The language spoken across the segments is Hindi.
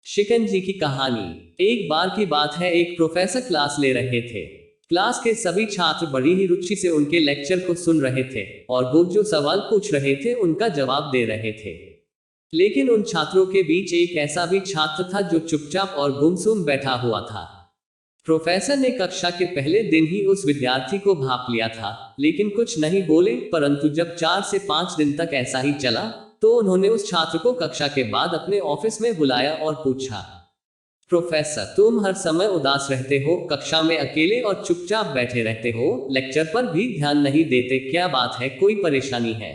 शिकंजी की कहानी। एक बार की बात है, एक प्रोफेसर क्लास ले रहे थे। क्लास के सभी छात्र बड़ी ही रुचि से उनके लेक्चर को सुन रहे थे और वो जो सवाल पूछ रहे थे उनका जवाब दे रहे थे। लेकिन उन छात्रों के बीच एक ऐसा भी छात्र था जो चुपचाप और गुमसुम बैठा हुआ था। प्रोफेसर ने कक्षा के पहले दिन ही उस विद्यार्थी को भांप लिया था, लेकिन कुछ नहीं बोले। परंतु जब 4 से 5 दिन तक ऐसा ही चला, तो उन्होंने उस छात्र को कक्षा के बाद अपने ऑफिस में बुलाया और पूछा, प्रोफेसर, तुम हर समय उदास रहते हो, कक्षा में अकेले और चुपचाप बैठे रहते हो, लेक्चर पर भी ध्यान नहीं देते, क्या बात है, कोई परेशानी है?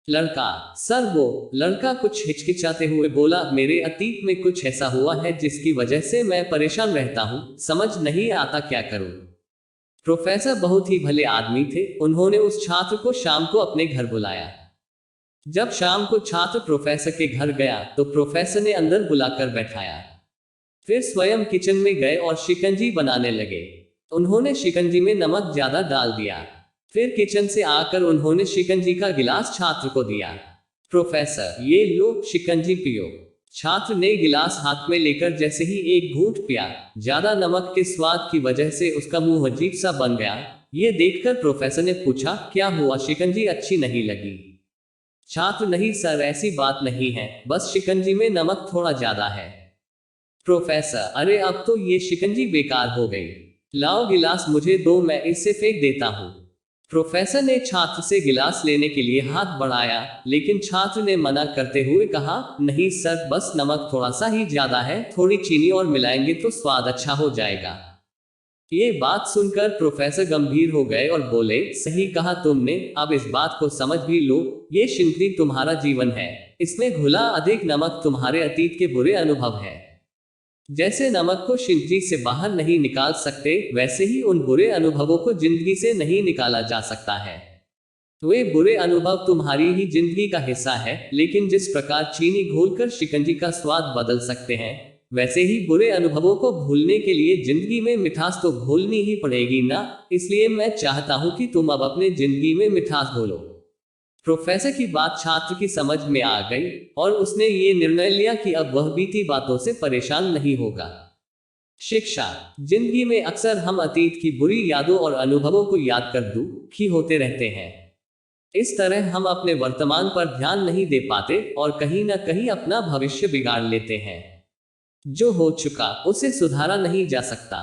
लड़का: सर, वो लड़का कुछ हिचकिचाते हुए बोला, मेरे अतीत में कुछ ऐसा हुआ है जिसकी वजह से मैं परेशान रहता हूँ, समझ नहीं आता क्या करूँ। प्रोफेसर बहुत ही भले आदमी थे, उन्होंने उस छात्र को शाम को अपने घर बुलाया। जब शाम को छात्र प्रोफेसर के घर गया तो प्रोफेसर ने अंदर बुलाकर बैठाया। फिर स्वयं किचन में गए और शिकंजी बनाने लगे। उन्होंने शिकंजी में नमक ज्यादा डाल दिया। फिर किचन से आकर उन्होंने शिकंजी का गिलास छात्र को दिया। प्रोफेसर, ये लो, शिकंजी पियो। छात्र ने गिलास हाथ में लेकर जैसे ही एक घूंट पिया, ज्यादा नमक के स्वाद की वजह से उसका मुंह अजीब सा बन गया। ये देखकर प्रोफेसर ने पूछा, क्या हुआ, शिकंजी अच्छी नहीं लगी? छात्र: नहीं सर, ऐसी बात नहीं है, बस शिकंजी में नमक थोड़ा ज्यादा है। प्रोफेसर: अरे, अब तो ये शिकंजी बेकार हो गई, लाओ गिलास मुझे दो, मैं इसे फेंक देता हूँ। प्रोफेसर ने छात्र से गिलास लेने के लिए हाथ बढ़ाया, लेकिन छात्र ने मना करते हुए कहा, नहीं सर, बस नमक थोड़ा सा ही ज्यादा है, थोड़ी चीनी और मिलाएंगे तो स्वाद अच्छा हो जाएगा। ये बात सुनकर प्रोफेसर गंभीर हो गए और बोले, सही कहा तुमने, अब इस बात को समझ भी लो, ये शिकंजी तुम्हारा जीवन है, इसमें घुला अधिक नमक तुम्हारे अतीत के बुरे अनुभव है। जैसे नमक को शिकंजी से बाहर नहीं निकाल सकते, वैसे ही उन बुरे अनुभवों को जिंदगी से नहीं निकाला जा सकता है। वे बुरे अनुभव तुम्हारी ही जिंदगी का हिस्सा है, लेकिन जिस प्रकार चीनी घोलकर शिकंजी का स्वाद बदल सकते हैं, वैसे ही बुरे अनुभवों को भूलने के लिए जिंदगी में मिठास तो घोलनी ही पड़ेगी ना। इसलिए मैं चाहता हूं कि तुम अब अपने जिंदगी में मिठास घोलो। प्रोफेसर की बात छात्र की समझ में आ गई और उसने ये निर्णय लिया कि अब वह बीती बातों से परेशान नहीं होगा। शिक्षा: जिंदगी में अक्सर हम अतीत की बुरी यादों और अनुभवों को याद कर दुखी होते रहते हैं। इस तरह हम अपने वर्तमान पर ध्यान नहीं दे पाते और कहीं ना कहीं अपना भविष्य बिगाड़ लेते हैं। जो हो चुका उसे सुधारा नहीं जा सकता,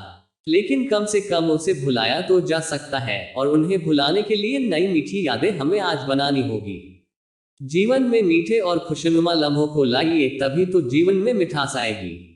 लेकिन कम से कम उसे भुलाया तो जा सकता है, और उन्हें भुलाने के लिए नई मीठी यादें हमें आज बनानी होगी। जीवन में मीठे और खुशनुमा लम्हों को लाइए, तभी तो जीवन में मिठास आएगी।